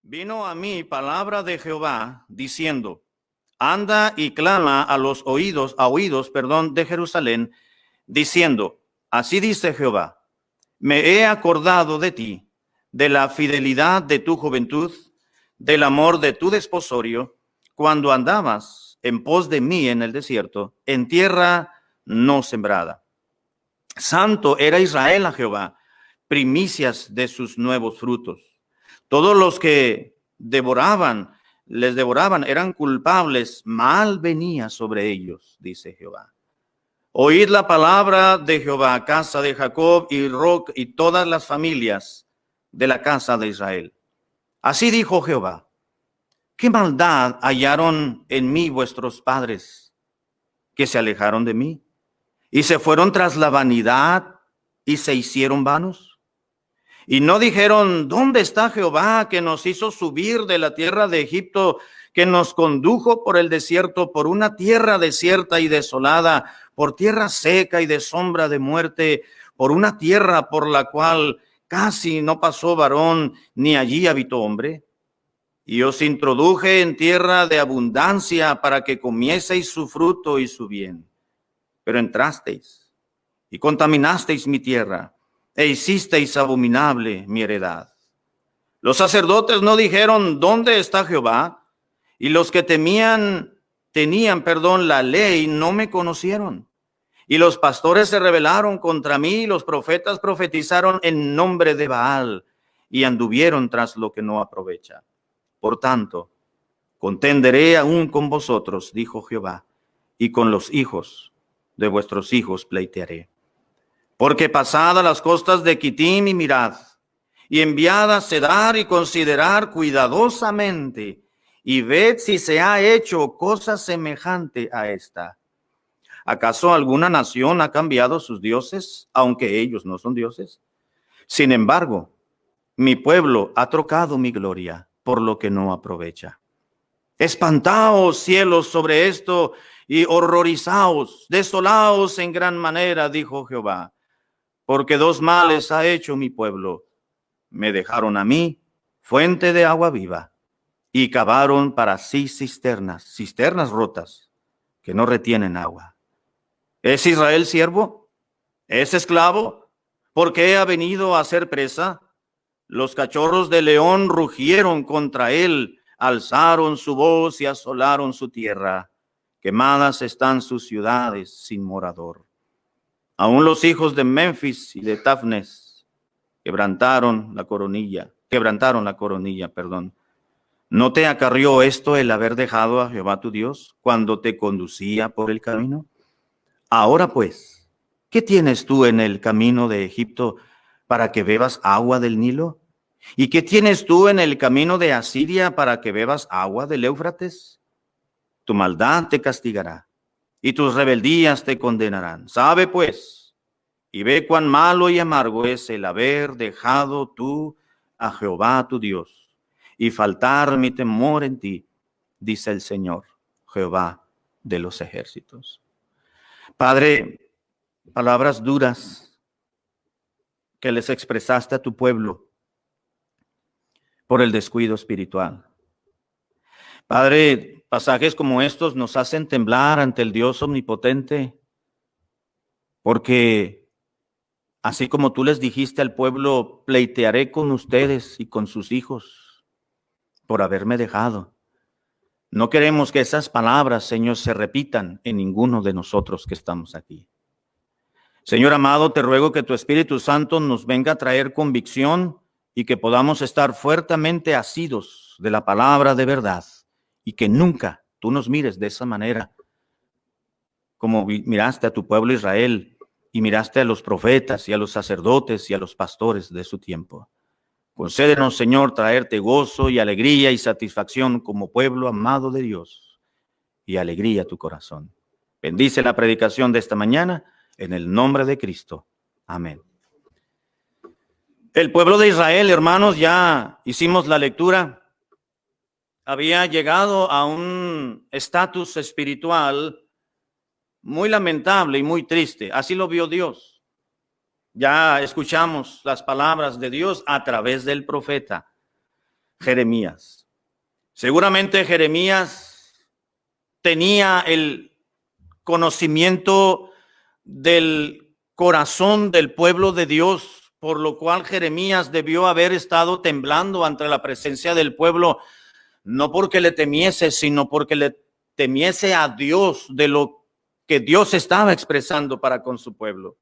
Vino a mí palabra de Jehová diciendo, anda y clama a oídos de Jerusalén, diciendo, así dice Jehová, me he acordado de ti, de la fidelidad de tu juventud, del amor de tu desposorio, cuando andabas en pos de mí en el desierto, en tierra no sembrada. Santo era Israel a Jehová, primicias de sus nuevos frutos. Todos los que les devoraban, eran culpables, mal venía sobre ellos, dice Jehová. Oíd la palabra de Jehová, casa de Jacob y todas las familias de la casa de Israel. Así dijo Jehová, ¿qué maldad hallaron en mí vuestros padres, que se alejaron de mí y se fueron tras la vanidad y se hicieron vanos? Y no dijeron, ¿dónde está Jehová que nos hizo subir de la tierra de Egipto, que nos condujo por el desierto, por una tierra desierta y desolada, por tierra seca y de sombra de muerte, por una tierra por la cual casi no pasó varón, ni allí habitó hombre? Y os introduje en tierra de abundancia para que comieseis su fruto y su bien. Pero entrasteis y contaminasteis mi tierra, e hicisteis abominable mi heredad. Los sacerdotes no dijeron, ¿dónde está Jehová? Y los que tenían la ley no me conocieron. Y los pastores se rebelaron contra mí, y los profetas profetizaron en nombre de Baal, y anduvieron tras lo que no aprovecha. Por tanto, contenderé aún con vosotros, dijo Jehová, y con los hijos de vuestros hijos pleitearé. Porque pasad a las costas de Quitim y mirad, y enviad a Cedar y considerar cuidadosamente, y ved si se ha hecho cosa semejante a esta. ¿Acaso alguna nación ha cambiado sus dioses, aunque ellos no son dioses? Sin embargo, mi pueblo ha trocado mi gloria por lo que no aprovecha. Espantaos, cielos, sobre esto, y horrorizaos, desolaos en gran manera, dijo Jehová. Porque dos males ha hecho mi pueblo. Me dejaron a mí fuente de agua viva, y cavaron para sí cisternas rotas, que no retienen agua. ¿Es Israel siervo? ¿Es esclavo? ¿Por qué ha venido a ser presa? Los cachorros de león rugieron contra él, alzaron su voz y asolaron su tierra. Quemadas están sus ciudades sin morador. Aún los hijos de Memphis y de Tafnes quebrantaron la coronilla. ¿No te acarrió esto el haber dejado a Jehová tu Dios cuando te conducía por el camino? Ahora pues, ¿qué tienes tú en el camino de Egipto para que bebas agua del Nilo? ¿Y qué tienes tú en el camino de Asiria para que bebas agua del Éufrates? Tu maldad te castigará y tus rebeldías te condenarán. Sabe pues, y ve cuán malo y amargo es el haber dejado tú a Jehová tu Dios y faltar mi temor en ti, dice el Señor, Jehová de los ejércitos. Padre, palabras duras que les expresaste a tu pueblo por el descuido espiritual. Padre, pasajes como estos nos hacen temblar ante el Dios omnipotente, porque así como tú les dijiste al pueblo, pleitearé con ustedes y con sus hijos por haberme dejado. No queremos que esas palabras, Señor, se repitan en ninguno de nosotros que estamos aquí. Señor amado, te ruego que tu Espíritu Santo nos venga a traer convicción y que podamos estar fuertemente asidos de la palabra de verdad y que nunca tú nos mires de esa manera como miraste a tu pueblo Israel y miraste a los profetas y a los sacerdotes y a los pastores de su tiempo. Concédenos, Señor, traerte gozo y alegría y satisfacción como pueblo amado de Dios y alegría a tu corazón. Bendice la predicación de esta mañana en el nombre de Cristo. Amén. El pueblo de Israel, hermanos, ya hicimos la lectura, había llegado a un estatus espiritual muy lamentable y muy triste. Así lo vio Dios. Ya escuchamos las palabras de Dios a través del profeta. Jeremías. Seguramente Jeremías tenía el conocimiento del corazón del pueblo de Dios, por lo cual Jeremías debió haber estado temblando ante la presencia del pueblo, no porque le temiese, sino porque le temiese a Dios de lo que Dios estaba expresando para con su pueblo.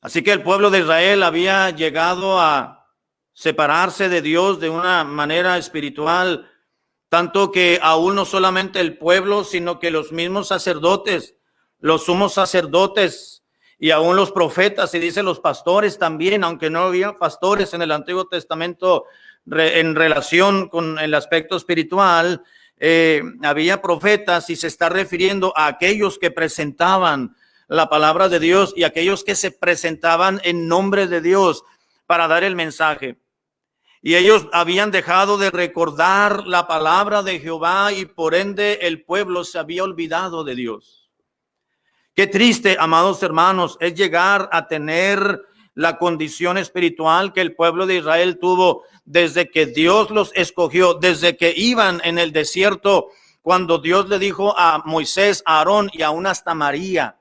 Así que el pueblo de Israel había llegado a separarse de Dios de una manera espiritual, tanto que aún no solamente el pueblo, sino que los mismos sacerdotes, los sumos sacerdotes y aún los profetas, y dice los pastores también, aunque no había pastores en el Antiguo Testamento en relación con el aspecto espiritual, había profetas, y se está refiriendo a aquellos que presentaban la palabra de Dios y aquellos que se presentaban en nombre de Dios para dar el mensaje. Y ellos habían dejado de recordar la palabra de Jehová y por ende el pueblo se había olvidado de Dios. Qué triste, amados hermanos, es llegar a tener la condición espiritual que el pueblo de Israel tuvo desde que Dios los escogió, desde que iban en el desierto, cuando Dios le dijo a Moisés, a Aarón y aún hasta María,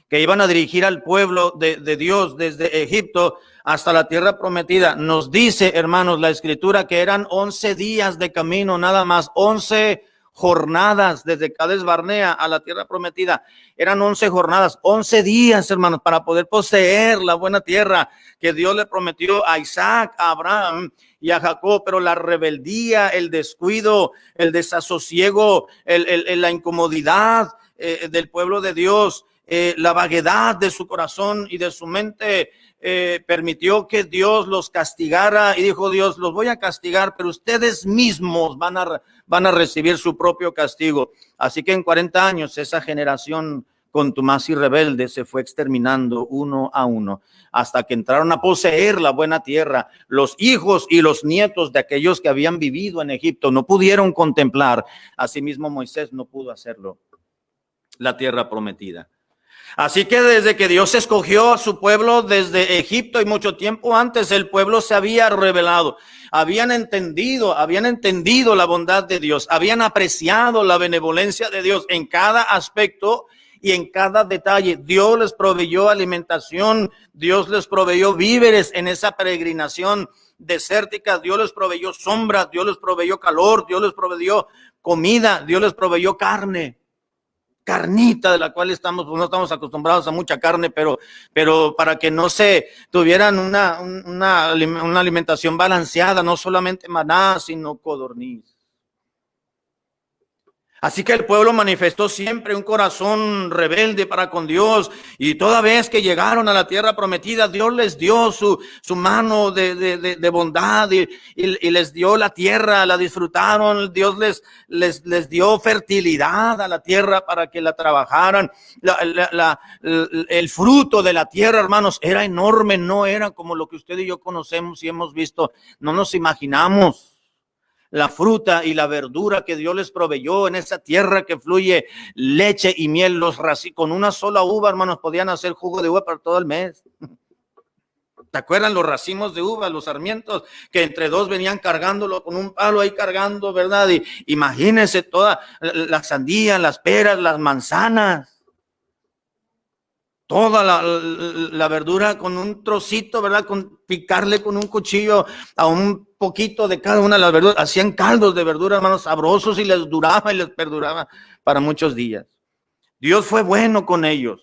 que iban a dirigir al pueblo de Dios desde Egipto hasta la tierra prometida. Nos dice, hermanos, la escritura que eran 11 días de camino, nada más, 11 jornadas desde Cades Barnea a la tierra prometida. Eran 11 jornadas, 11 días, hermanos, para poder poseer la buena tierra que Dios le prometió a Isaac, a Abraham y a Jacob. Pero la rebeldía, el descuido, el desasosiego, la incomodidad del pueblo de Dios, la vaguedad de su corazón y de su mente permitió que Dios los castigara, y dijo Dios, los voy a castigar, pero ustedes mismos van a recibir su propio castigo. Así que en 40 años esa generación contumaz y rebelde se fue exterminando uno a uno hasta que entraron a poseer la buena tierra. Los hijos y los nietos de aquellos que habían vivido en Egipto no pudieron contemplar, asimismo Moisés no pudo hacerlo, la tierra prometida. Así que desde que Dios escogió a su pueblo desde Egipto y mucho tiempo antes, el pueblo se había rebelado. Habían entendido la bondad de Dios, habían apreciado la benevolencia de Dios en cada aspecto y en cada detalle. Dios les proveyó alimentación, Dios les proveyó víveres en esa peregrinación desértica, Dios les proveyó sombra, Dios les proveyó calor, Dios les proveyó comida, Dios les proveyó carnita de la cual no estamos acostumbrados a mucha carne, pero para que no se tuvieran una alimentación balanceada, no solamente maná, sino codorniz. Así que el pueblo manifestó siempre un corazón rebelde para con Dios, y toda vez que llegaron a la tierra prometida, Dios les dio su mano de bondad y les dio la tierra, la disfrutaron. Dios les dio fertilidad a la tierra para que la trabajaran. El fruto de la tierra, hermanos, era enorme, no era como lo que usted y yo conocemos y hemos visto, no nos imaginamos. La fruta y la verdura que Dios les proveyó en esa tierra que fluye leche y miel. Con una sola uva, hermanos, podían hacer jugo de uva para todo el mes. ¿Te acuerdan los racimos de uva, los sarmientos, que entre dos venían cargándolo con un palo ahí cargando, verdad? Y imagínense toda la sandía, las peras, las manzanas. Toda la verdura con un trocito, ¿verdad? Picarle con un cuchillo a un poquito de cada una de las verduras. Hacían caldos de verdura, hermanos, sabrosos, y les duraba y les perduraba para muchos días. Dios fue bueno con ellos.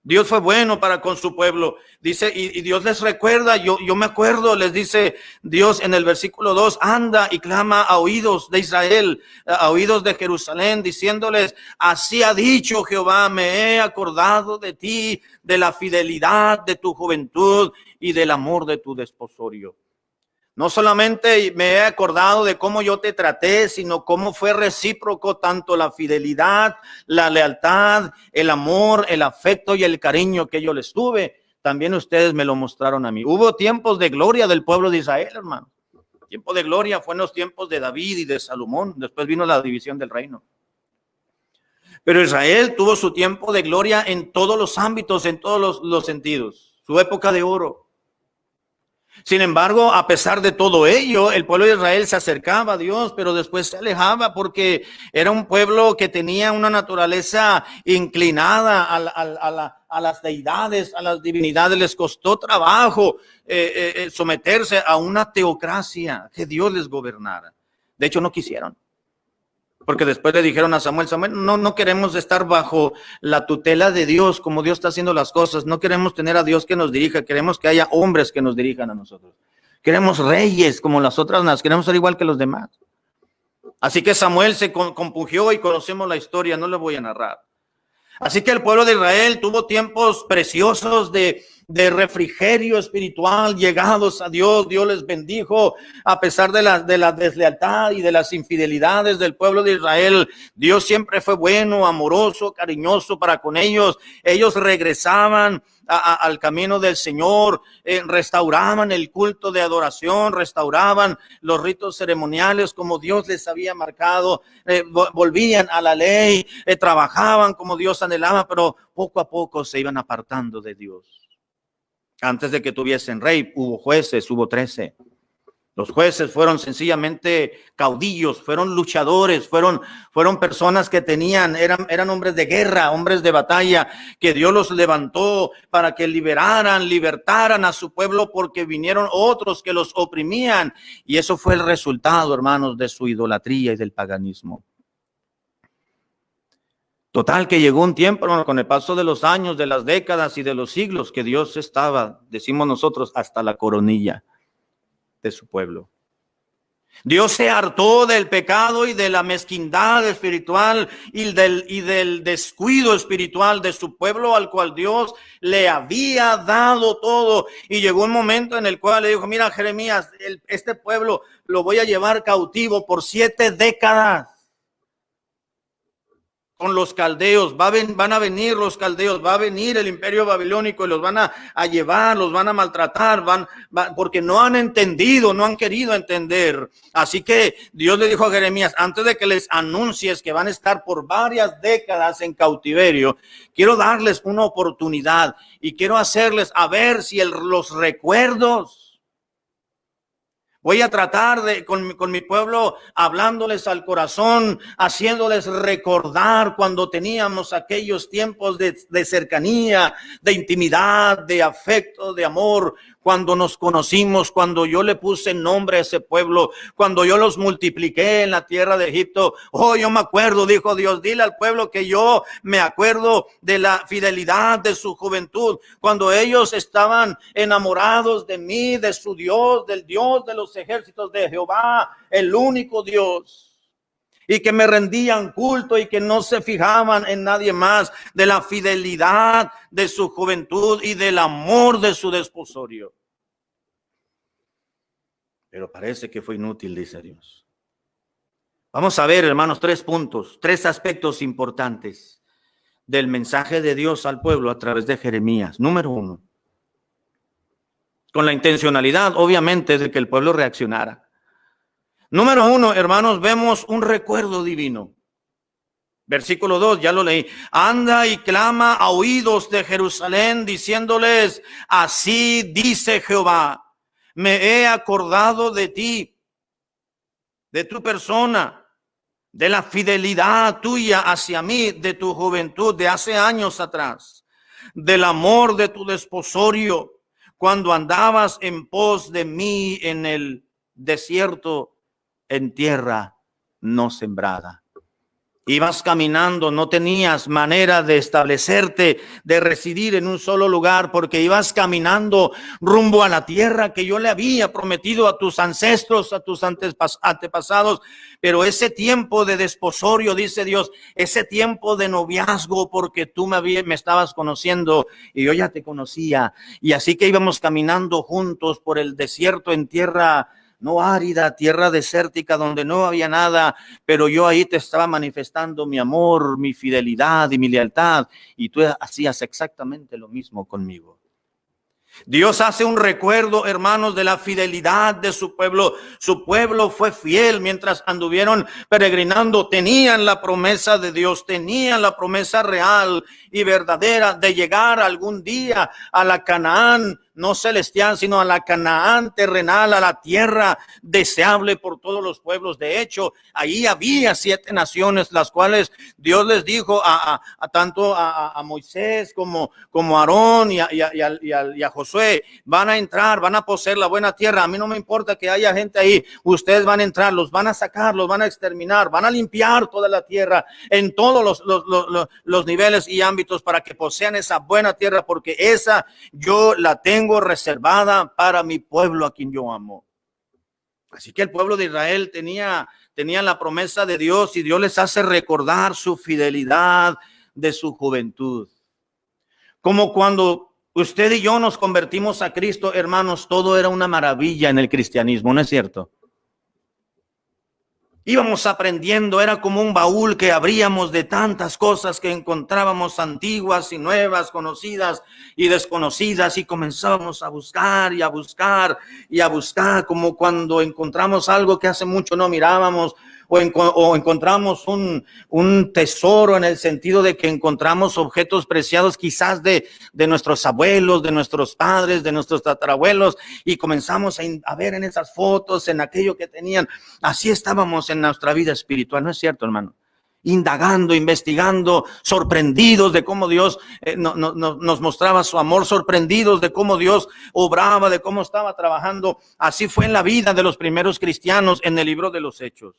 Dios fue bueno para con su pueblo. Dice, y Dios les recuerda, yo me acuerdo, les dice Dios en el versículo 2, anda y clama a oídos de Israel, a oídos de Jerusalén, diciéndoles, así ha dicho Jehová, me he acordado de ti, de la fidelidad de tu juventud y del amor de tu desposorio. No solamente me he acordado de cómo yo te traté, sino cómo fue recíproco tanto la fidelidad, la lealtad, el amor, el afecto y el cariño que yo les tuve. También ustedes me lo mostraron a mí. Hubo tiempos de gloria del pueblo de Israel, hermano. Tiempo de gloria fue en los tiempos de David y de Salomón. Después vino la división del reino. Pero Israel tuvo su tiempo de gloria en todos los ámbitos, en todos los sentidos. Su época de oro. Sin embargo, a pesar de todo ello, el pueblo de Israel se acercaba a Dios, pero después se alejaba porque era un pueblo que tenía una naturaleza inclinada a las deidades, a las divinidades. Les costó trabajo someterse a una teocracia, que Dios les gobernara. De hecho, no quisieron. Porque después le dijeron a Samuel, no queremos estar bajo la tutela de Dios, como Dios está haciendo las cosas. No queremos tener a Dios que nos dirija, queremos que haya hombres que nos dirijan a nosotros. Queremos reyes como las otras naciones, queremos ser igual que los demás. Así que Samuel se compungió y conocemos la historia, no le voy a narrar. Así que el pueblo de Israel tuvo tiempos preciosos de refrigerio espiritual, llegados a Dios. Dios les bendijo a pesar de la deslealtad y de las infidelidades del pueblo de Israel. Dios siempre fue bueno, amoroso, cariñoso para con ellos. Ellos regresaban al camino del Señor, restauraban el culto de adoración, restauraban los ritos ceremoniales como Dios les había marcado, volvían a la ley, trabajaban como Dios anhelaba, pero poco a poco se iban apartando de Dios. Antes de que tuviesen rey, hubo jueces, hubo 13. Los jueces fueron sencillamente caudillos, fueron luchadores, fueron personas que eran hombres de guerra, hombres de batalla, que Dios los levantó para que libertaran a su pueblo, porque vinieron otros que los oprimían. Y eso fue el resultado, hermanos, de su idolatría y del paganismo. Total, que llegó un tiempo, hermano, con el paso de los años, de las décadas y de los siglos, que Dios estaba, decimos nosotros, hasta la coronilla de su pueblo. Dios se hartó del pecado y de la mezquindad espiritual y del descuido espiritual de su pueblo, al cual Dios le había dado todo. Y llegó un momento en el cual le dijo, mira, Jeremías, este pueblo lo voy a llevar cautivo por 7 décadas. Con los caldeos, van a venir los caldeos, va a venir el imperio babilónico y los van a llevar, los van a maltratar, porque no han entendido, no han querido entender. Así que Dios le dijo a Jeremías, antes de que les anuncies que van a estar por varias décadas en cautiverio, quiero darles una oportunidad y quiero hacerles a ver si los recuerdos. Voy a tratar con mi pueblo, hablándoles al corazón, haciéndoles recordar cuando teníamos aquellos tiempos de cercanía, de intimidad, de afecto, de amor, cuando nos conocimos, cuando yo le puse nombre a ese pueblo, cuando yo los multipliqué en la tierra de Egipto. Oh, yo me acuerdo, dijo Dios, dile al pueblo que yo me acuerdo de la fidelidad de su juventud, cuando ellos estaban enamorados de mí, de su Dios, del Dios de los ejércitos, de Jehová, el único Dios. Y que me rendían culto y que no se fijaban en nadie más, de la fidelidad de su juventud y del amor de su desposorio. Pero parece que fue inútil, dice Dios. Vamos a ver, hermanos, 3 puntos, 3 aspectos importantes del mensaje de Dios al pueblo a través de Jeremías. Número 1, con la intencionalidad, obviamente, de que el pueblo reaccionara. Número 1, hermanos, vemos un recuerdo divino. Versículo 2, ya lo leí. Anda y clama a oídos de Jerusalén, diciéndoles, así dice Jehová, me he acordado de ti, de tu persona, de la fidelidad tuya hacia mí, de tu juventud de hace años atrás, del amor de tu desposorio, cuando andabas en pos de mí en el desierto, en tierra no sembrada. Ibas caminando, no tenías manera de establecerte, de residir en un solo lugar, porque ibas caminando rumbo a la tierra que yo le había prometido a tus ancestros, a tus antepasados. Pero ese tiempo de desposorio, dice Dios, ese tiempo de noviazgo, porque tú me estabas conociendo y yo ya te conocía. Y así que íbamos caminando juntos por el desierto en tierra no árida, tierra desértica donde no había nada, pero yo ahí te estaba manifestando mi amor, mi fidelidad y mi lealtad, y tú hacías exactamente lo mismo conmigo. Dios hace un recuerdo, hermanos, de la fidelidad de su pueblo. Su pueblo fue fiel mientras anduvieron peregrinando. Tenían la promesa de Dios, tenían la promesa real y verdadera de llegar algún día a la Canaán no celestial, sino a la Canaán terrenal, a la tierra deseable por todos los pueblos. De hecho, ahí había 7 naciones, las cuales Dios les dijo tanto a Moisés como a Aarón y a Josué: van a entrar, van a poseer la buena tierra. A mí no me importa que haya gente ahí, ustedes van a entrar, los van a sacar, los van a exterminar, van a limpiar toda la tierra en todos los niveles y ámbitos para que posean esa buena tierra, porque esa yo la tengo reservada para mi pueblo a quien yo amo. Así que el pueblo de Israel tenía la promesa de Dios, y Dios les hace recordar su fidelidad de su juventud. Como cuando usted y yo nos convertimos a Cristo, hermanos, todo era una maravilla en el cristianismo, ¿no es cierto? Íbamos aprendiendo, era como un baúl que abríamos de tantas cosas que encontrábamos, antiguas y nuevas, conocidas y desconocidas, y comenzábamos a buscar y a buscar y a buscar, como cuando encontramos algo que hace mucho no mirábamos, o encontramos un tesoro, en el sentido de que encontramos objetos preciados quizás de nuestros abuelos, de nuestros padres, de nuestros tatarabuelos, y comenzamos a ver en esas fotos, en aquello que tenían. Así estábamos en nuestra vida espiritual, ¿no es cierto, hermano? Indagando, investigando, sorprendidos de cómo Dios nos mostraba su amor, sorprendidos de cómo Dios obraba, de cómo estaba trabajando. Así fue en la vida de los primeros cristianos en el libro de los Hechos.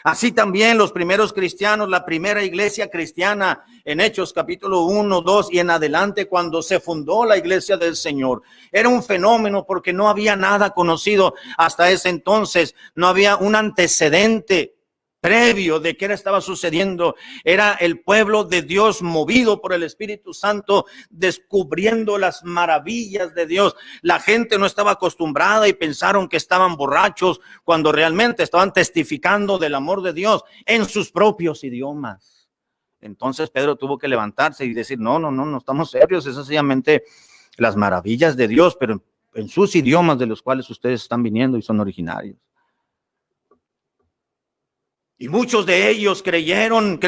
Así también los primeros cristianos, la primera iglesia cristiana en Hechos capítulo 1, 2 y en adelante, cuando se fundó la iglesia del Señor, era un fenómeno porque no había nada conocido hasta ese entonces, no había un antecedente previo de qué estaba sucediendo. Era el pueblo de Dios movido por el Espíritu Santo, descubriendo las maravillas de Dios. La gente no estaba acostumbrada y pensaron que estaban borrachos, cuando realmente estaban testificando del amor de Dios en sus propios idiomas. Entonces Pedro tuvo que levantarse y decir: no estamos ebrios, es sencillamente las maravillas de Dios, pero en sus idiomas de los cuales ustedes están viniendo y son originarios. Y muchos de ellos creyeron,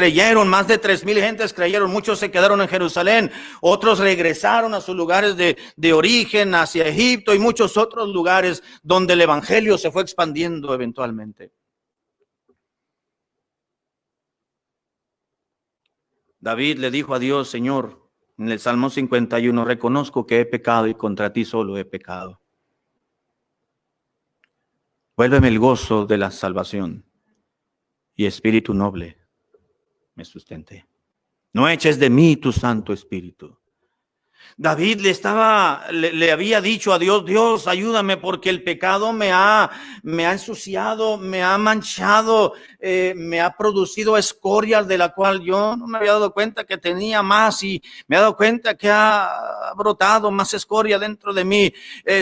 más de 3,000 gentes creyeron. Muchos se quedaron en Jerusalén, otros regresaron a sus lugares de origen, hacia Egipto, y muchos otros lugares donde el evangelio se fue expandiendo eventualmente. David le dijo a Dios: Señor, en el Salmo 51, reconozco que he pecado y contra ti solo he pecado. Vuélveme el gozo de la salvación, y espíritu noble me sustente. No eches de mí tu Santo Espíritu. David le había dicho a Dios: Dios, ayúdame, porque el pecado me ha ensuciado, me ha manchado, me ha producido escoria de la cual yo no me había dado cuenta que tenía más, y me he dado cuenta que ha brotado más escoria dentro de mí.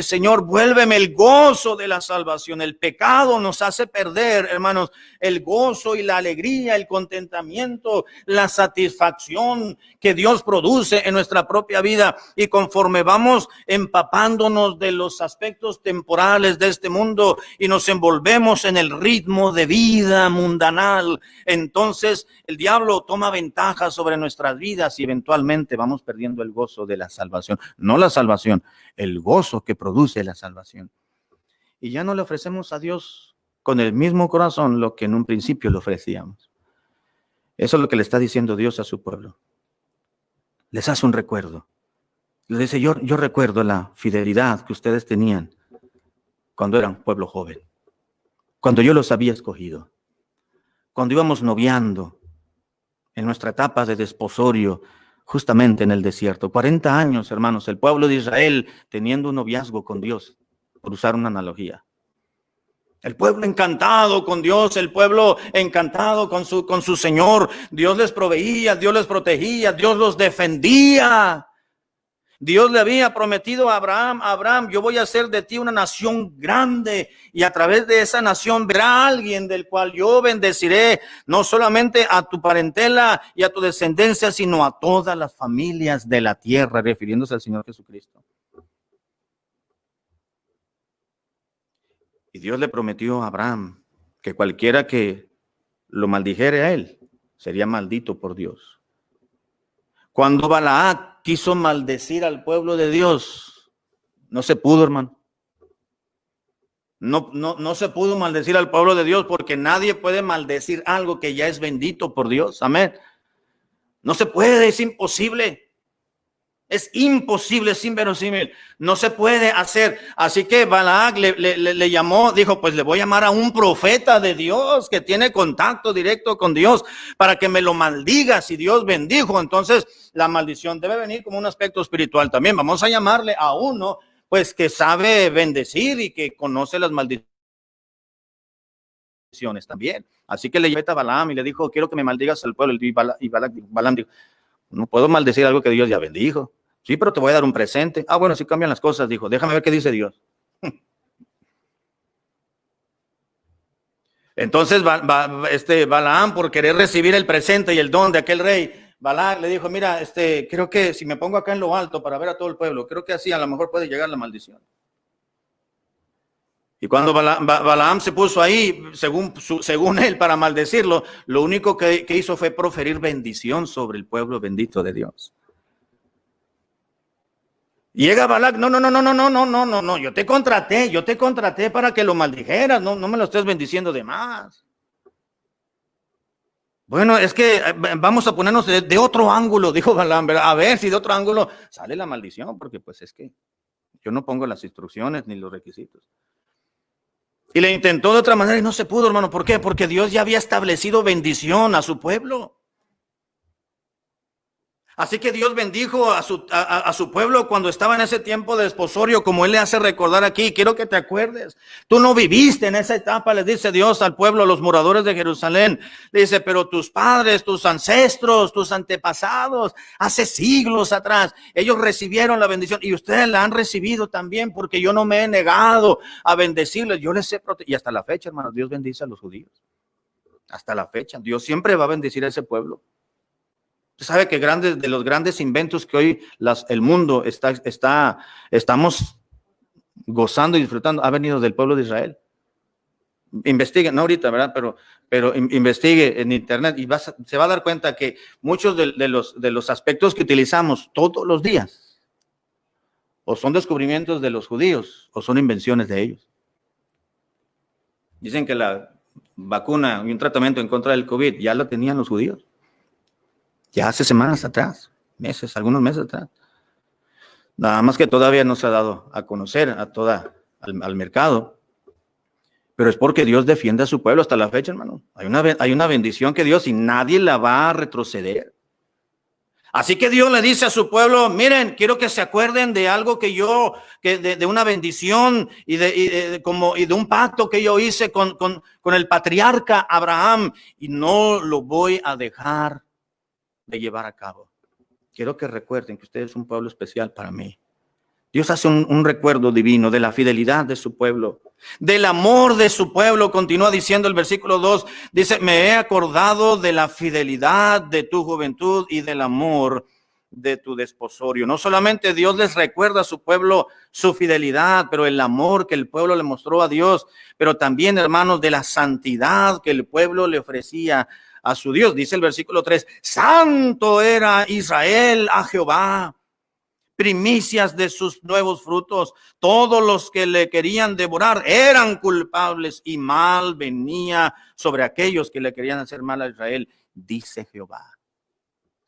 Señor, vuélveme el gozo de la salvación. El pecado nos hace perder, hermanos, el gozo y la alegría, el contentamiento, la satisfacción que Dios produce en nuestra propia vida. Y conforme vamos empapándonos de los aspectos temporales de este mundo y nos envolvemos en el ritmo de vida mundanal, entonces el diablo toma ventaja sobre nuestras vidas y eventualmente vamos perdiendo el gozo de la salvación. No la salvación, el gozo que produce la salvación. Y ya no le ofrecemos a Dios con el mismo corazón lo que en un principio le ofrecíamos. Eso es lo que le está diciendo Dios a su pueblo. Les hace un recuerdo. Les dice: yo recuerdo la fidelidad que ustedes tenían cuando eran pueblo joven, cuando yo los había escogido, cuando íbamos noviando en nuestra etapa de desposorio, justamente en el desierto. 40 años, hermanos, el pueblo de Israel teniendo un noviazgo con Dios, por usar una analogía. El pueblo encantado con Dios, el pueblo encantado con su Señor. Dios les proveía, Dios les protegía, Dios los defendía. Dios le había prometido a Abraham: yo voy a hacer de ti una nación grande, y a través de esa nación verá alguien del cual yo bendeciré, no solamente a tu parentela y a tu descendencia, sino a todas las familias de la tierra, refiriéndose al Señor Jesucristo. Y Dios le prometió a Abraham que cualquiera que lo maldijere a él sería maldito por Dios. Cuando Balac quiso maldecir al pueblo de Dios, No se pudo, hermano. No se pudo maldecir al pueblo de Dios porque nadie puede maldecir algo que ya es bendito por Dios. Amén. No se puede, es imposible. Es imposible, es inverosímil. No se puede hacer. Así que Balac le llamó, dijo, pues le voy a llamar a un profeta de Dios que tiene contacto directo con Dios para que me lo maldiga. Si Dios bendijo, entonces la maldición debe venir como un aspecto espiritual también. Vamos a llamarle a uno, pues que sabe bendecir y que conoce las maldiciones también. Así que le llamó a Balaam y le dijo, quiero que me maldigas al pueblo. Y Balaam dijo, no puedo maldecir algo que Dios ya bendijo. Sí, pero te voy a dar un presente. Ah, bueno, sí cambian las cosas, dijo. Déjame ver qué dice Dios. Entonces, Balaam, por querer recibir el presente y el don de aquel rey, Balac le dijo, mira, creo que si me pongo acá en lo alto para ver a todo el pueblo, creo que así a lo mejor puede llegar la maldición. Y cuando Balaam se puso ahí, según él, para maldecirlo, lo único que hizo fue proferir bendición sobre el pueblo bendito de Dios. Llega Balac, no, yo te contraté para que lo maldijeras, no me lo estés bendiciendo de más. Bueno, es que vamos a ponernos de otro ángulo, dijo Balaam, a ver si de otro ángulo sale la maldición, porque pues es que yo no pongo las instrucciones ni los requisitos. Y le intentó de otra manera y no se pudo, hermano. ¿Por qué? Porque Dios ya había establecido bendición a su pueblo. Así que Dios bendijo a su pueblo cuando estaba en ese tiempo de desposorio, como Él le hace recordar aquí. Quiero que te acuerdes. Tú no viviste en esa etapa, les dice Dios al pueblo, los moradores de Jerusalén. Le dice, pero tus padres, tus ancestros, tus antepasados, hace siglos atrás, ellos recibieron la bendición y ustedes la han recibido también porque yo no me he negado a bendecirles. Yo les he protegido. Y hasta la fecha, hermanos, Dios bendice a los judíos. Hasta la fecha. Dios siempre va a bendecir a ese pueblo. Usted sabe que de los grandes inventos que hoy el mundo estamos gozando y disfrutando, ha venido del pueblo de Israel. Investigue, no ahorita, ¿verdad? Pero investigue en internet y se va a dar cuenta que muchos de los aspectos que utilizamos todos los días o son descubrimientos de los judíos o son invenciones de ellos. Dicen que la vacuna y un tratamiento en contra del COVID ya lo tenían los judíos. Ya hace semanas atrás, algunos meses atrás. Nada más que todavía no se ha dado a conocer al mercado. Pero es porque Dios defiende a su pueblo hasta la fecha, hermano. Hay una bendición que Dios y nadie la va a retroceder. Así que Dios le dice a su pueblo, miren, quiero que se acuerden de algo de una bendición y de un pacto que yo hice con el patriarca Abraham y no lo voy a dejar de llevar a cabo. Quiero que recuerden que ustedes son un pueblo especial para mí. Dios hace un recuerdo divino de la fidelidad de su pueblo, del amor de su pueblo. Continúa diciendo el versículo 2, dice, me he acordado de la fidelidad de tu juventud y del amor de tu desposorio. No solamente Dios les recuerda a su pueblo su fidelidad, pero el amor que el pueblo le mostró a Dios, pero también, hermanos, de la santidad que el pueblo le ofrecía a su Dios. Dice el versículo 3, santo era Israel a Jehová, primicias de sus nuevos frutos. Todos los que le querían devorar eran culpables y mal venía sobre aquellos que le querían hacer mal a Israel, dice Jehová.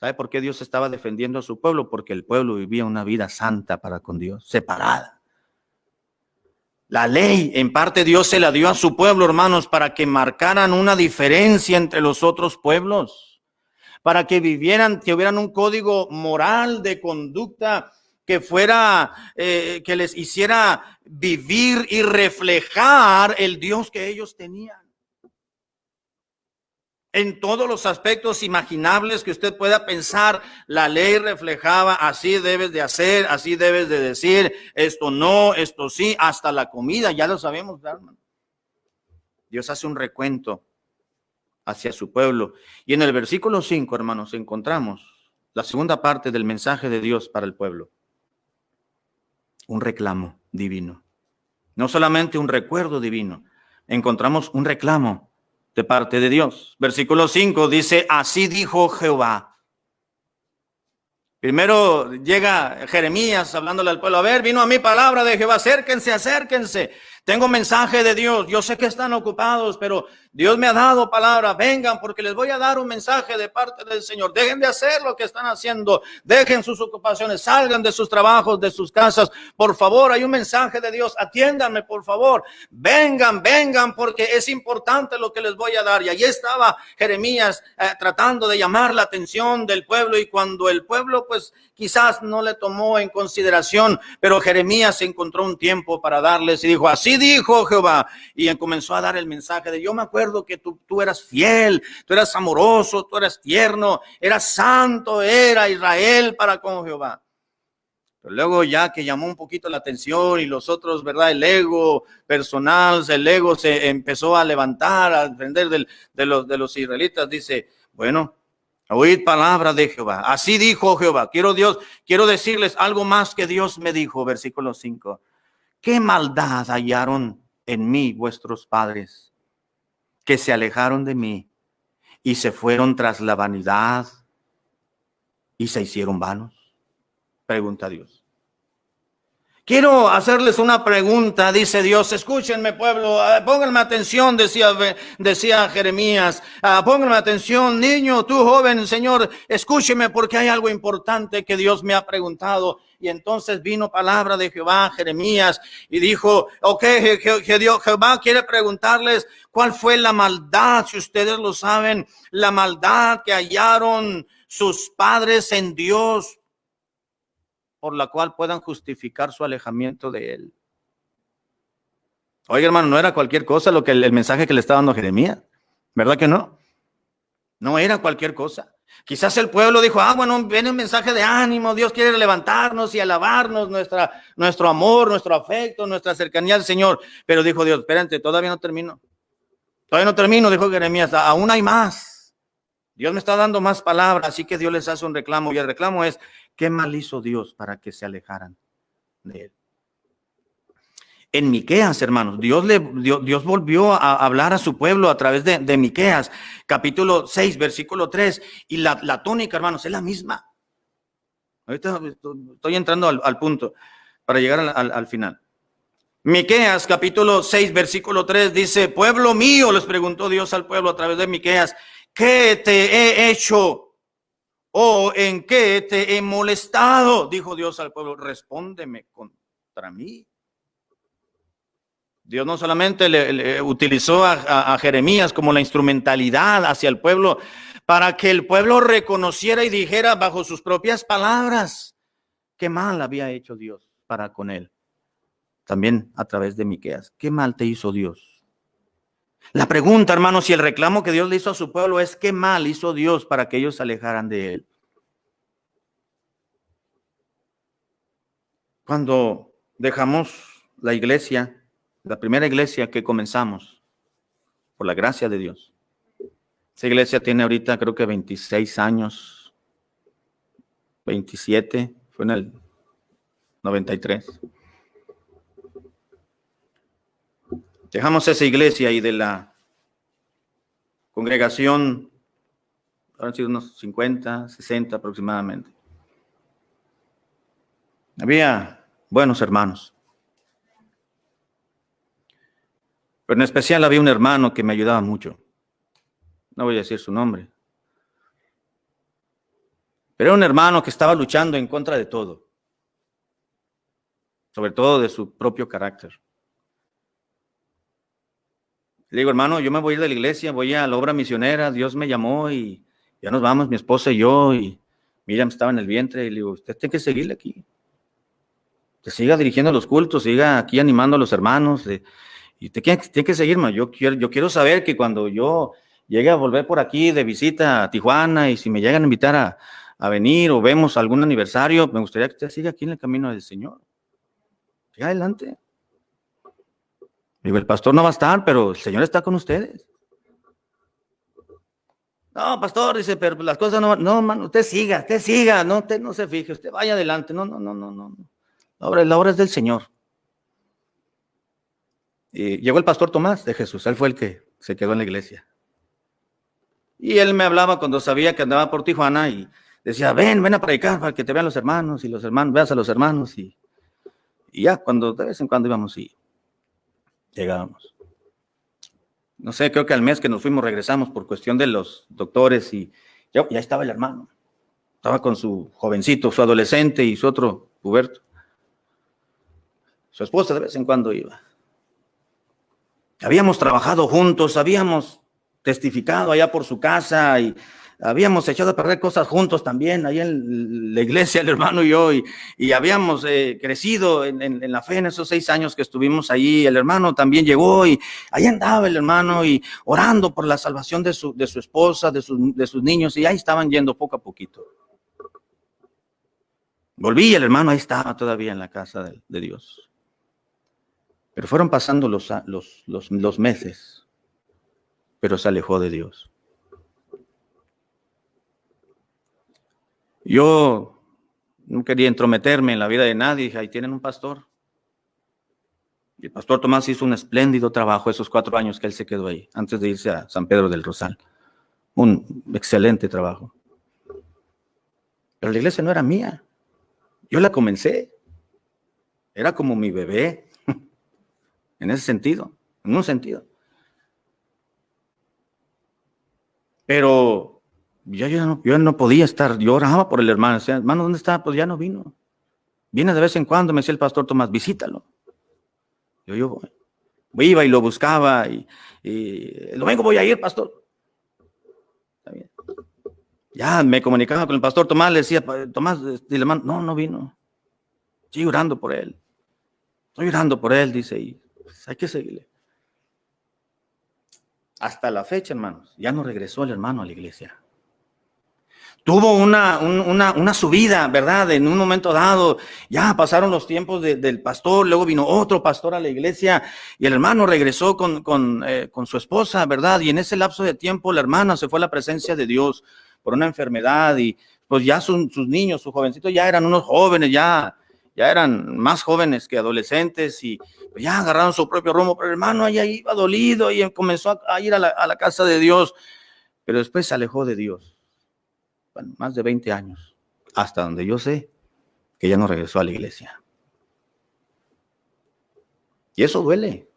¿Sabe por qué Dios estaba defendiendo a su pueblo? Porque el pueblo vivía una vida santa para con Dios, separada. La ley, en parte Dios se la dio a su pueblo, hermanos, para que marcaran una diferencia entre los otros pueblos, para que hubieran un código moral de conducta que que les hiciera vivir y reflejar el Dios que ellos tenían. En todos los aspectos imaginables que usted pueda pensar, la ley reflejaba, así debes de hacer, así debes de decir, esto no, esto sí, hasta la comida, ya lo sabemos, hermano. Dios hace un recuento hacia su pueblo. Y en el versículo 5, hermanos, encontramos la segunda parte del mensaje de Dios para el pueblo. Un reclamo divino. No solamente un recuerdo divino, encontramos un reclamo de parte de Dios. Versículo 5 dice, así dijo Jehová. Primero llega Jeremías hablándole al pueblo. A ver, vino a mí palabra de Jehová. Acérquense, acérquense. Tengo mensaje de Dios. Yo sé que están ocupados, pero Dios me ha dado palabra. Vengan, porque les voy a dar un mensaje de parte del Señor. Dejen de hacer lo que están haciendo. Dejen sus ocupaciones. Salgan de sus trabajos, de sus casas. Por favor, hay un mensaje de Dios. Atiéndanme, por favor. Vengan, vengan, porque es importante lo que les voy a dar. Y allí estaba Jeremías tratando de llamar la atención del pueblo. Y cuando el pueblo, pues, quizás no le tomó en consideración, pero Jeremías encontró un tiempo para darles y dijo, así dijo Jehová, y comenzó a dar el mensaje de, yo me acuerdo que tú eras fiel, tú eras amoroso, tú eras tierno, eras santo, era Israel para con Jehová. Pero luego ya que llamó un poquito la atención y los otros, ¿verdad? El ego personal, el ego se empezó a levantar, a defender de los israelitas, dice, bueno, oíd palabra de Jehová. Así dijo Jehová. Quiero decirles algo más que Dios me dijo. Versículo 5. ¿Qué maldad hallaron en mí vuestros padres, que se alejaron de mí y se fueron tras la vanidad y se hicieron vanos? Pregunta Dios. Quiero hacerles una pregunta, dice Dios. Escúchenme, pueblo, pónganme atención, decía Jeremías. Pónganme atención, niño, tú joven, Señor, escúcheme porque hay algo importante que Dios me ha preguntado. Y entonces vino palabra de Jehová a Jeremías y dijo, ok, Jehová quiere preguntarles cuál fue la maldad, si ustedes lo saben, la maldad que hallaron sus padres en Dios, por la cual puedan justificar su alejamiento de él. Oiga, hermano, no era cualquier cosa lo que el mensaje que le estaba dando Jeremías, ¿verdad que no? No era cualquier cosa. Quizás el pueblo dijo, bueno, viene un mensaje de ánimo, Dios quiere levantarnos y alabarnos nuestro amor, nuestro afecto, nuestra cercanía al Señor. Pero dijo Dios, espérate, todavía no termino. Todavía no termino, dijo Jeremías, aún hay más. Dios me está dando más palabras, así que Dios les hace un reclamo, y el reclamo es, ¿qué mal hizo Dios para que se alejaran de él? En Miqueas, hermanos, Dios volvió a hablar a su pueblo a través de Miqueas, capítulo 6, versículo 3, y la tónica, hermanos, es la misma. Ahorita estoy entrando al punto para llegar al final. Miqueas, capítulo 6, versículo 3, dice, pueblo mío, les preguntó Dios al pueblo a través de Miqueas, ¿qué te he hecho? ¿O en qué te he molestado? Dijo Dios al pueblo, respóndeme contra mí. Dios no solamente le utilizó a Jeremías como la instrumentalidad hacia el pueblo, para que el pueblo reconociera y dijera bajo sus propias palabras qué mal había hecho Dios para con él. También a través de Miqueas, ¿qué mal te hizo Dios? La pregunta, hermanos, y el reclamo que Dios le hizo a su pueblo es ¿qué mal hizo Dios para que ellos se alejaran de él? Cuando dejamos la iglesia, la primera iglesia que comenzamos, por la gracia de Dios, esa iglesia tiene ahorita creo que 26 años, 27, fue en el 93. Dejamos esa iglesia y de la congregación, han sido unos 50, 60 aproximadamente. Había buenos hermanos. Pero en especial había un hermano que me ayudaba mucho. No voy a decir su nombre. Pero era un hermano que estaba luchando en contra de todo. Sobre todo de su propio carácter. Le digo, hermano, yo me voy a ir de la iglesia, voy a la obra misionera, Dios me llamó y ya nos vamos, mi esposa y yo, y Miriam estaba en el vientre, y le digo, usted tiene que seguirle aquí. Que siga dirigiendo los cultos, siga aquí animando a los hermanos, y usted tiene que seguirme. Yo quiero saber que cuando yo llegue a volver por aquí de visita a Tijuana, y si me llegan a invitar a venir o vemos algún aniversario, me gustaría que usted siga aquí en el camino del Señor. Siga adelante. Digo, el pastor no va a estar, pero el Señor está con ustedes. No, pastor, dice, pero las cosas no, hermano, usted siga, no, usted no se fije, usted vaya adelante, no. La obra es del Señor. Y llegó el pastor Tomás de Jesús, él fue el que se quedó en la iglesia. Y él me hablaba cuando sabía que andaba por Tijuana y decía, ven a predicar para que te vean los hermanos, y los hermanos, veas a los hermanos, y ya, de vez en cuando íbamos y llegábamos. No sé, creo que al mes que nos fuimos regresamos por cuestión de los doctores, y ya estaba el hermano. Estaba con su jovencito, su adolescente y su otro puberto. Su esposa de vez en cuando iba. Habíamos trabajado juntos, habíamos testificado allá por su casa y habíamos echado a perder cosas juntos también, allá en la iglesia, el hermano y yo, y habíamos crecido en la fe en esos 6 años que estuvimos ahí. El hermano también llegó y ahí andaba el hermano y orando por la salvación de su esposa, de sus niños, y ahí estaban yendo poco a poquito. Volví y el hermano ahí estaba todavía en la casa de Dios. Pero fueron pasando los meses, pero se alejó de Dios. Yo no quería entrometerme en la vida de nadie. Dije, ahí tienen un pastor. Y el pastor Tomás hizo un espléndido trabajo esos 4 años que él se quedó ahí, antes de irse a San Pedro del Rosal. Un excelente trabajo. Pero la iglesia no era mía. Yo la comencé. Era como mi bebé. En ese sentido, en un sentido. Pero yo no podía estar, yo oraba por el hermano, decía, hermano, ¿dónde está? Pues ya no vino. Viene de vez en cuando, me decía el pastor Tomás, visítalo. Yo iba y lo buscaba, y el domingo voy a ir, pastor. Está bien. Ya me comunicaba con el pastor Tomás, le decía, Tomás, el hermano, no vino. Estoy orando por él. Estoy orando por él, dice, y pues hay que seguirle. Hasta la fecha, hermanos, ya no regresó el hermano a la iglesia. Tuvo una subida, ¿verdad? En un momento dado, ya pasaron los tiempos del pastor, luego vino otro pastor a la iglesia y el hermano regresó con su esposa, ¿verdad? Y en ese lapso de tiempo la hermana se fue a la presencia de Dios por una enfermedad y pues ya sus niños, sus jovencitos ya eran unos jóvenes, ya eran más jóvenes que adolescentes y pues ya agarraron su propio rumbo, pero el hermano allá iba dolido y comenzó a ir a la casa de Dios, pero después se alejó de Dios. Bueno, más de 20 años, hasta donde yo sé que ya no regresó a la iglesia. Y eso duele.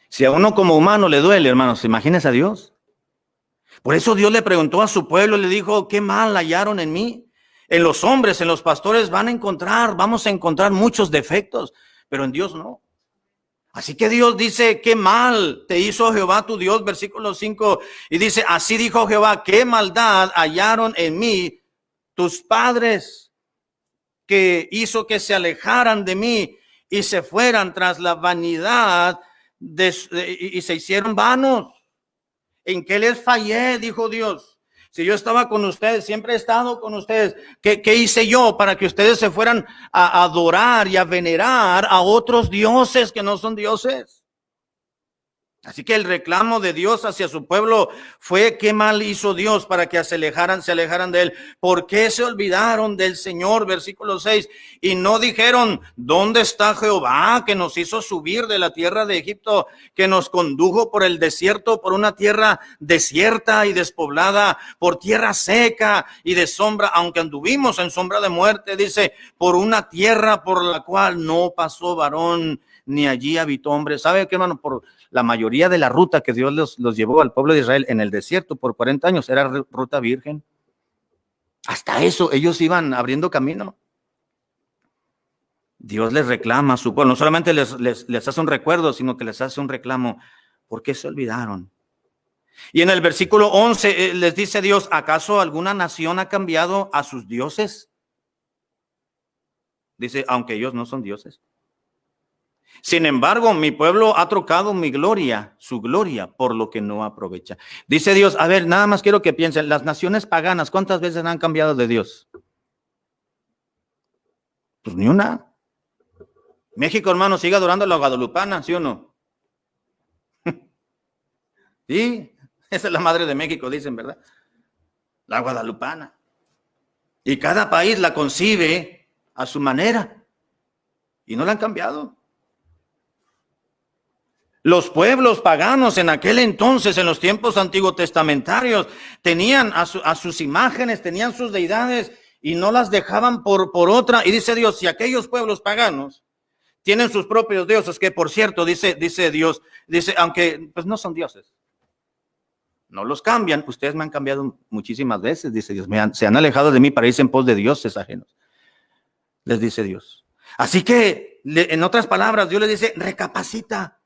Si a uno como humano le duele, hermanos, imagínese a Dios. Por eso Dios le preguntó a su pueblo, le dijo, ¿qué mal hallaron en mí? En los hombres, en los pastores vamos a encontrar muchos defectos, pero en Dios no. Así que Dios dice, qué mal te hizo Jehová tu Dios, versículo 5, y dice, así dijo Jehová, qué maldad hallaron en mí tus padres, que hizo que se alejaran de mí y se fueran tras la vanidad y se hicieron vanos. ¿En qué les fallé? Dijo Dios. Si yo estaba con ustedes, siempre he estado con ustedes, ¿qué hice yo para que ustedes se fueran a adorar y a venerar a otros dioses que no son dioses? Así que el reclamo de Dios hacia su pueblo fue, ¿qué mal hizo Dios para que se alejaran de él? ¿Por qué se olvidaron del Señor? Versículo 6, y no dijeron, ¿dónde está Jehová que nos hizo subir de la tierra de Egipto, que nos condujo por el desierto, por una tierra desierta y despoblada, por tierra seca y de sombra, aunque anduvimos en sombra de muerte, dice, por una tierra por la cual no pasó varón, ni allí habitó hombre? ¿Sabe qué, hermano? Por la mayoría de la ruta que Dios los llevó al pueblo de Israel en el desierto por 40 años era ruta virgen. Hasta eso, ellos iban abriendo camino. Dios les reclama a su pueblo, no solamente les hace un recuerdo, sino que les hace un reclamo. ¿Por qué se olvidaron? Y en el versículo 11 les dice Dios, ¿acaso alguna nación ha cambiado a sus dioses? Dice, aunque ellos no son dioses. Sin embargo, mi pueblo ha trocado mi gloria, su gloria, por lo que no aprovecha. Dice Dios, a ver, nada más quiero que piensen, las naciones paganas, ¿cuántas veces han cambiado de Dios? Pues ni una. México, hermano, sigue adorando a la guadalupana, ¿sí o no? Sí, esa es la madre de México, dicen, ¿verdad? La guadalupana. Y cada país la concibe a su manera. Y no la han cambiado. Los pueblos paganos en aquel entonces, en los tiempos antiguos testamentarios, tenían a sus imágenes, tenían sus deidades y no las dejaban por otra. Y dice Dios, si aquellos pueblos paganos tienen sus propios dioses, que por cierto, dice Dios, dice, aunque pues no son dioses, no los cambian. Ustedes me han cambiado muchísimas veces, dice Dios, se han alejado de mí para irse en pos de dioses ajenos, les dice Dios. Así que, en otras palabras, Dios les dice, recapacita.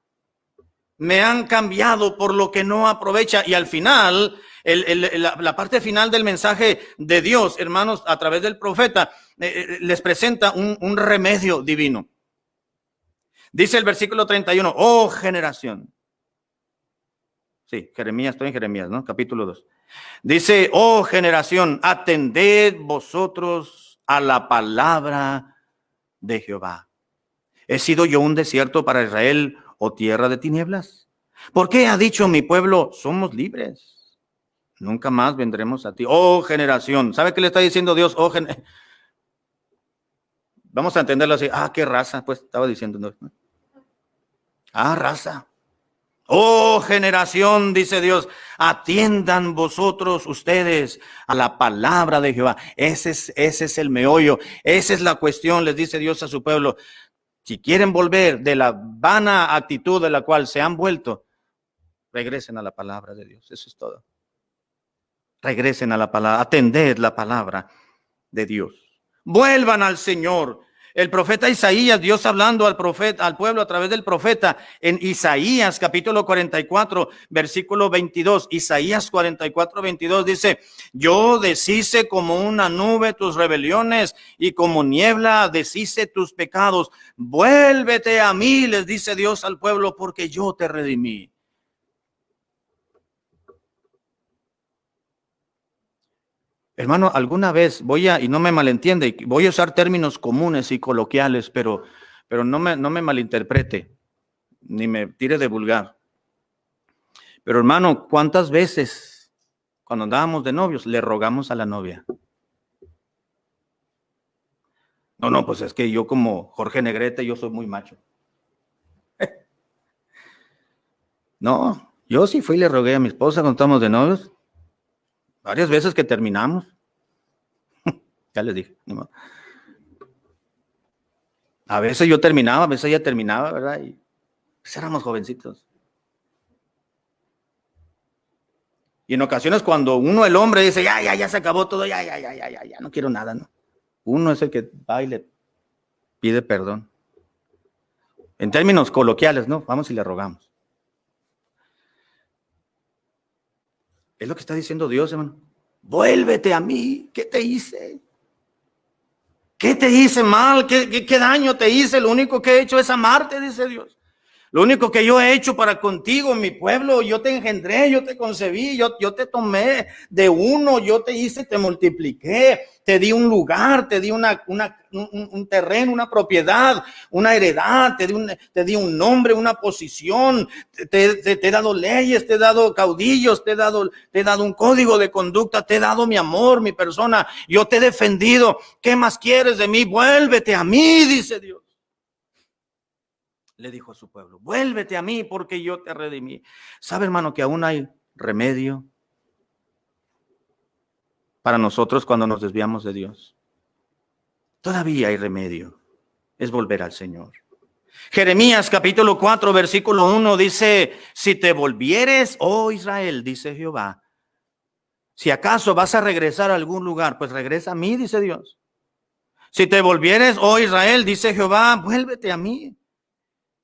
Me han cambiado por lo que no aprovecha. Y al final, la parte final del mensaje de Dios, hermanos, a través del profeta, les presenta un remedio divino. Dice el versículo 31, oh generación. Sí, Jeremías, estoy en Jeremías, ¿no? Capítulo 2. Dice, oh generación, atended vosotros a la palabra de Jehová. ¿He sido yo un desierto para Israel o tierra de tinieblas? ¿Por qué ha dicho mi pueblo, somos libres? Nunca más vendremos a ti. Oh generación, ¿sabe qué le está diciendo Dios? Oh vamos a entenderlo así. Ah, qué raza, pues estaba diciendo. ¿No? Ah, raza. Oh generación, dice Dios, atiendan vosotros ustedes a la palabra de Jehová. Ese es el meollo, esa es la cuestión, les dice Dios a su pueblo. Si quieren volver de la vana actitud de la cual se han vuelto, regresen a la palabra de Dios. Eso es todo. Regresen a la palabra, atended la palabra de Dios. Vuelvan al Señor. El profeta Isaías, Dios hablando al pueblo a través del profeta en Isaías capítulo 44, versículo 22. Isaías 44, 22 dice, yo deshice como una nube tus rebeliones y como niebla deshice tus pecados. Vuélvete a mí, les dice Dios al pueblo, porque yo te redimí. Hermano, alguna vez y no me malentiende, voy a usar términos comunes y coloquiales, pero no me malinterprete, ni me tire de vulgar. Pero hermano, ¿cuántas veces cuando andábamos de novios le rogamos a la novia? No, pues es que yo como Jorge Negrete, yo soy muy macho. No, yo sí fui y le rogué a mi esposa cuando estábamos de novios. Varias veces que terminamos. Ya les dije. A veces yo terminaba, a veces ella terminaba, ¿verdad? Y pues éramos jovencitos. Y en ocasiones cuando uno, el hombre, dice, ya se acabó todo, ya, no quiero nada, ¿no? Uno es el que va y le pide perdón. En términos coloquiales, ¿no? Vamos y le rogamos. Es lo que está diciendo Dios, hermano. Vuélvete a mí. ¿Qué te hice? ¿Qué te hice mal? ¿Qué daño te hice? Lo único que he hecho es amarte, dice Dios. Lo único que yo he hecho para contigo, mi pueblo, yo te engendré, yo te concebí, yo te tomé de uno, yo te hice, te multipliqué, te di un lugar, te di un terreno, una propiedad, una heredad, te di un nombre, una posición, te he dado leyes, te he dado caudillos, te he dado un código de conducta, te he dado mi amor, mi persona, yo te he defendido. ¿Qué más quieres de mí? Vuélvete a mí, dice Dios. Le dijo a su pueblo, vuélvete a mí porque yo te redimí. ¿Sabe, hermano, que aún hay remedio para nosotros cuando nos desviamos de Dios? Todavía hay remedio. Es volver al Señor. Jeremías capítulo 4, versículo 1 dice, si te volvieres, oh Israel, dice Jehová, si acaso vas a regresar a algún lugar, pues regresa a mí, dice Dios. Si te volvieres, oh Israel, dice Jehová, vuélvete a mí.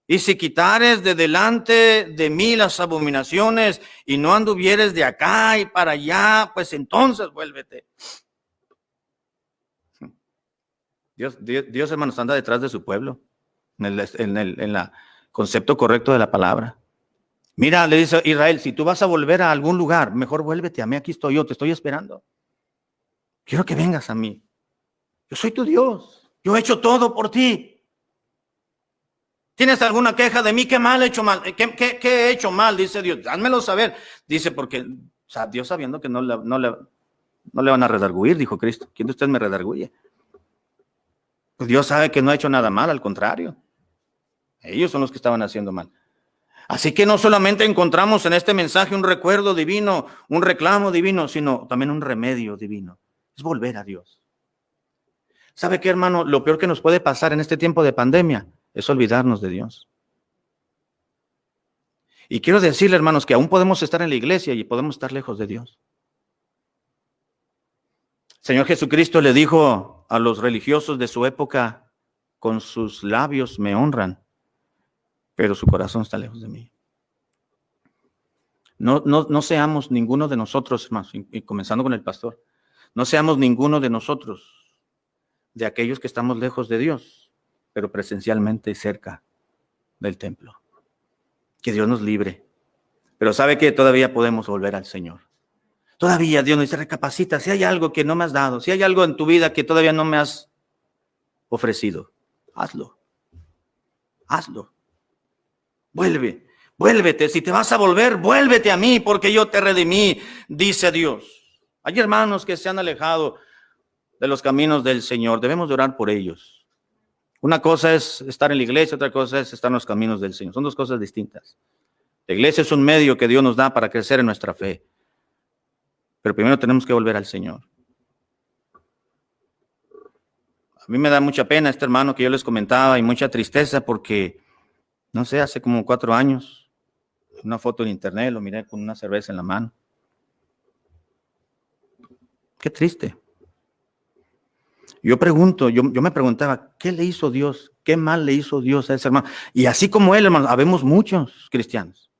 Y si quitares de delante de mí las abominaciones y no anduvieres de acá y para allá, pues entonces vuélvete. Dios, hermanos, anda detrás de su pueblo en el concepto correcto de la palabra. Mira, le dice Israel, si tú vas a volver a algún lugar, mejor vuélvete a mí, aquí estoy yo, te estoy esperando. Quiero que vengas a mí. Yo soy tu Dios, yo he hecho todo por ti. ¿Tienes alguna queja de mí? ¿Qué mal he hecho mal? ¿Qué he hecho mal? Dice Dios. Házmelo saber. Dice porque, o sea, Dios sabiendo que no le van a redarguir, dijo Cristo. ¿Quién de ustedes me redarguye? Pues Dios sabe que no ha hecho nada mal, al contrario. Ellos son los que estaban haciendo mal. Así que no solamente encontramos en este mensaje un recuerdo divino, un reclamo divino, sino también un remedio divino. Es volver a Dios. ¿Sabe qué, hermano? Lo peor que nos puede pasar en este tiempo de pandemia es olvidarnos de Dios. Y quiero decirle, hermanos, que aún podemos estar en la iglesia y podemos estar lejos de Dios. Señor Jesucristo le dijo a los religiosos de su época, con sus labios me honran, pero su corazón está lejos de mí. No seamos ninguno de nosotros, hermanos, y comenzando con el pastor, no seamos ninguno de nosotros, de aquellos que estamos lejos de Dios, pero presencialmente cerca del templo. Que Dios nos libre. Pero sabe que todavía podemos volver al Señor. Todavía Dios nos dice, recapacita, si hay algo que no me has dado, si hay algo en tu vida que todavía no me has ofrecido, hazlo. Hazlo. Vuélvete. Si te vas a volver, vuélvete a mí, porque yo te redimí, dice Dios. Hay hermanos que se han alejado de los caminos del Señor. Debemos de orar por ellos. Una cosa es estar en la iglesia, otra cosa es estar en los caminos del Señor. Son dos cosas distintas. La iglesia es un medio que Dios nos da para crecer en nuestra fe. Pero primero tenemos que volver al Señor. A mí me da mucha pena este hermano que yo les comentaba y mucha tristeza porque, no sé, hace como 4 años, una foto en internet, lo miré con una cerveza en la mano. Qué triste. Yo me preguntaba, ¿qué le hizo Dios? ¿Qué mal le hizo Dios a ese hermano? Y así como él, hermano, habemos muchos cristianos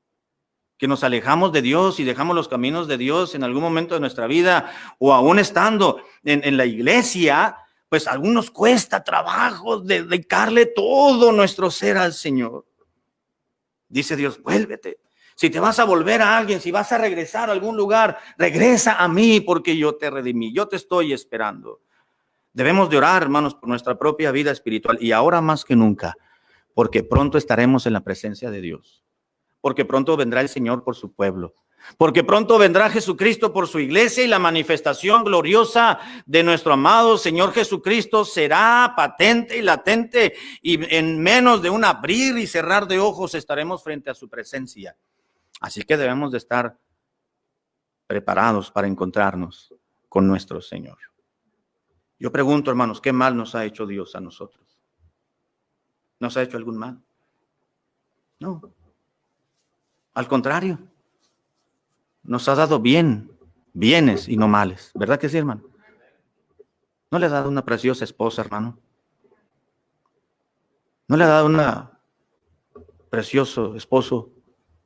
que nos alejamos de Dios y dejamos los caminos de Dios en algún momento de nuestra vida, o aún estando en la iglesia, pues a algunos cuesta trabajo dedicarle todo nuestro ser al Señor. Dice Dios, vuélvete. Si te vas a volver a alguien, si vas a regresar a algún lugar, regresa a mí porque yo te redimí, yo te estoy esperando. Debemos de orar, hermanos, por nuestra propia vida espiritual y ahora más que nunca, porque pronto estaremos en la presencia de Dios. Porque pronto vendrá el Señor por su pueblo. Porque pronto vendrá Jesucristo por su iglesia y la manifestación gloriosa de nuestro amado Señor Jesucristo será patente y latente y en menos de un abrir y cerrar de ojos estaremos frente a su presencia. Así que debemos de estar preparados para encontrarnos con nuestro Señor. Yo pregunto, hermanos, ¿qué mal nos ha hecho Dios a nosotros? ¿Nos ha hecho algún mal? No. Al contrario, nos ha dado bienes y no males. ¿Verdad que sí, hermano? ¿No le ha dado una preciosa esposa, hermano? ¿No le ha dado una precioso esposo,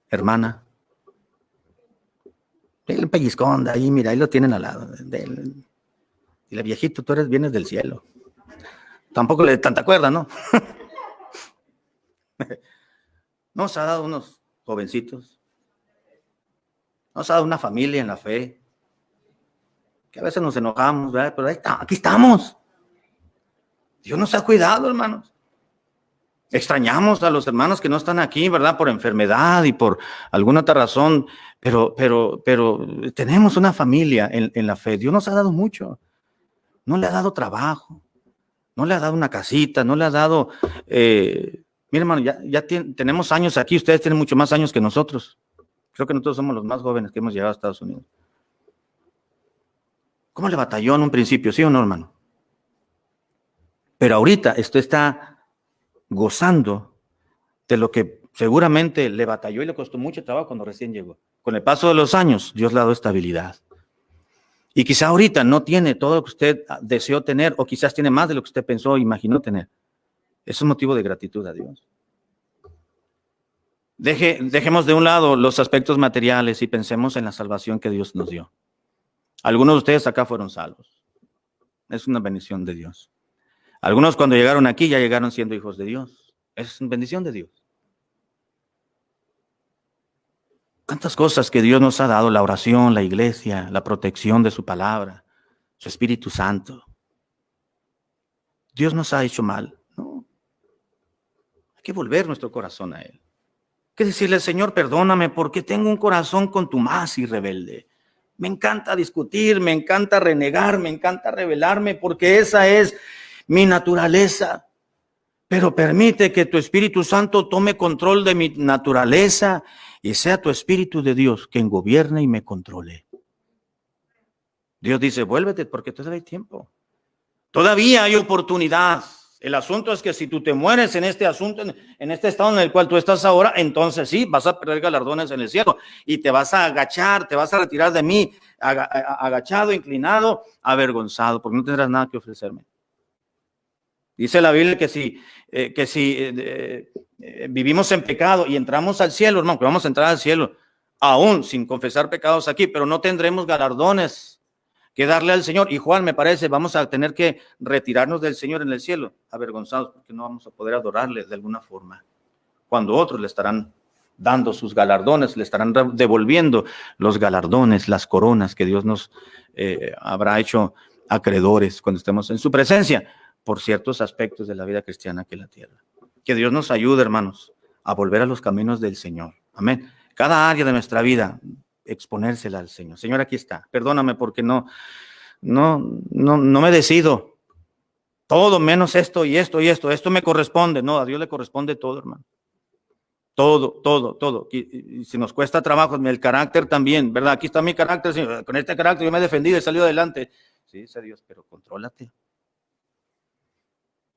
hermana? El pellizcón de ahí, mira, ahí lo tienen al lado. Dile, viejito, vienes del cielo. Tampoco le tanta cuerda, ¿no? Nos ha dado unos jovencitos. Nos ha dado una familia en la fe. Que a veces nos enojamos, ¿verdad? Pero ahí está, aquí estamos. Dios nos ha cuidado, hermanos. Extrañamos a los hermanos que no están aquí, ¿verdad? Por enfermedad y por alguna otra razón. Pero tenemos una familia en la fe. Dios nos ha dado mucho. No le ha dado trabajo. No le ha dado una casita. No le ha dado... Mira, hermano, tenemos años aquí. Ustedes tienen mucho más años que nosotros. Creo que nosotros somos los más jóvenes que hemos llegado a Estados Unidos. ¿Cómo le batalló en un principio? ¿Sí o no, hermano? Pero ahorita esto está gozando de lo que seguramente le batalló y le costó mucho trabajo cuando recién llegó. Con el paso de los años, Dios le ha dado estabilidad. Y quizá ahorita no tiene todo lo que usted deseó tener, o quizás tiene más de lo que usted pensó o imaginó tener. Es un motivo de gratitud a Dios. Dejemos de un lado los aspectos materiales y pensemos en la salvación que Dios nos dio. Algunos de ustedes acá fueron salvos. Es una bendición de Dios. Algunos cuando llegaron aquí ya llegaron siendo hijos de Dios. Es una bendición de Dios. Tantas cosas que Dios nos ha dado, la oración, la iglesia, la protección de su palabra, su Espíritu Santo. Dios nos ha hecho mal, ¿no? Hay que volver nuestro corazón a Él. Hay que decirle, Señor, perdóname porque tengo un corazón contumaz y rebelde. Me encanta discutir, me encanta renegar, me encanta rebelarme porque esa es mi naturaleza. pero permite que tu Espíritu Santo tome control de mi naturaleza y sea tu Espíritu de Dios quien gobierne y me controle. Dios dice, vuélvete porque todavía hay tiempo. Todavía hay oportunidad. El asunto es que si tú te mueres en este asunto, en este estado en el cual tú estás ahora, entonces sí, vas a perder galardones en el cielo y te vas a agachar, te vas a retirar de mí, agachado, inclinado, avergonzado, porque no tendrás nada que ofrecerme. Dice la Biblia que si vivimos en pecado y entramos al cielo, hermano, que vamos a entrar al cielo, aún sin confesar pecados aquí, pero no tendremos galardones que darle al Señor. Y Juan, me parece, vamos a tener que retirarnos del Señor en el cielo, avergonzados, porque no vamos a poder adorarle de alguna forma. Cuando otros le estarán dando sus galardones, le estarán devolviendo los galardones, las coronas que Dios nos habrá hecho acreedores cuando estemos en su presencia por ciertos aspectos de la vida cristiana aquí en la tierra. Que Dios nos ayude, hermanos, a volver a los caminos del Señor. Amén. Cada área de nuestra vida, exponérsela al Señor. Señor, aquí está. Perdóname porque no me decido. Todo menos esto y esto y esto. Esto me corresponde. No, a Dios le corresponde todo, hermano. Todo. Y si nos cuesta trabajo, el carácter también, ¿verdad? Aquí está mi carácter, Señor. Con este carácter yo me he defendido y he salido adelante. Sí, dice Dios, pero contrólate.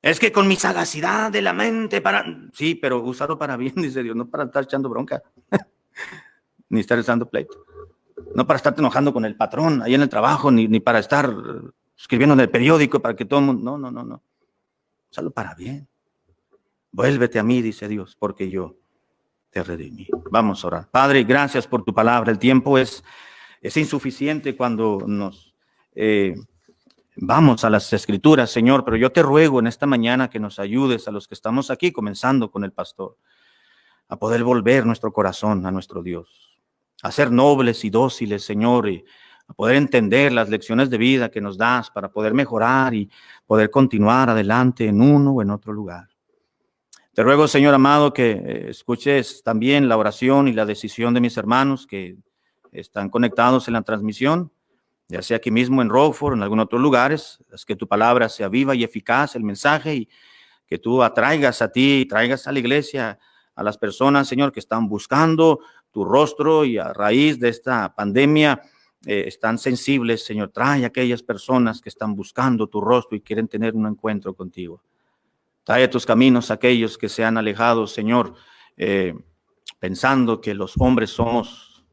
Es que con mi sagacidad de la mente sí, pero úsalo para bien, dice Dios, no para estar echando bronca, ni estar echando pleito, no para estarte enojando con el patrón ahí en el trabajo, ni para estar escribiendo en el periódico para que todo el mundo, no, úsalo para bien. Vuélvete a mí, dice Dios, porque yo te redimí. Vamos a orar. Padre, gracias por tu palabra. El tiempo es insuficiente cuando nos vamos a las Escrituras, Señor, pero yo te ruego en esta mañana que nos ayudes a los que estamos aquí, comenzando con el pastor, a poder volver nuestro corazón a nuestro Dios, a ser nobles y dóciles, Señor, y a poder entender las lecciones de vida que nos das para poder mejorar y poder continuar adelante en uno o en otro lugar. Te ruego, Señor amado, que escuches también la oración y la decisión de mis hermanos que están conectados en la transmisión, ya sea aquí mismo en Rockford, en algunos otros lugares, es que tu palabra sea viva y eficaz, el mensaje, y que tú atraigas a ti, traigas a la iglesia, a las personas, Señor, que están buscando tu rostro y a raíz de esta pandemia están sensibles, Señor. Trae a aquellas personas que están buscando tu rostro y quieren tener un encuentro contigo. Trae a tus caminos a aquellos que se han alejado, Señor, pensando que los hombres somos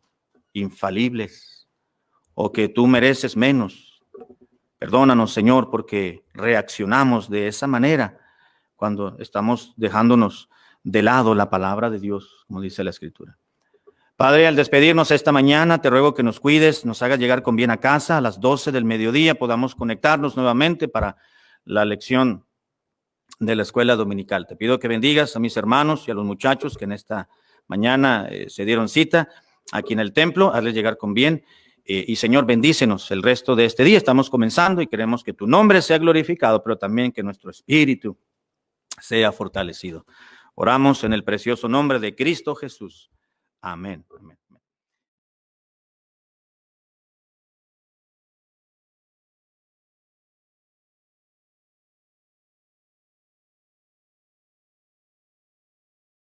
infalibles o que tú mereces menos. Perdónanos, Señor, porque reaccionamos de esa manera cuando estamos dejándonos de lado la palabra de Dios, como dice la Escritura. Padre, al despedirnos esta mañana, te ruego que nos cuides, nos hagas llegar con bien a casa a las 12 del mediodía, podamos conectarnos nuevamente para la lección de la escuela dominical. Te pido que bendigas a mis hermanos y a los muchachos que en esta mañana se dieron cita aquí en el templo, hazles llegar con bien. Y Señor, bendícenos el resto de este día. Estamos comenzando y queremos que tu nombre sea glorificado, pero también que nuestro espíritu sea fortalecido. Oramos en el precioso nombre de Cristo Jesús. Amén. Amén.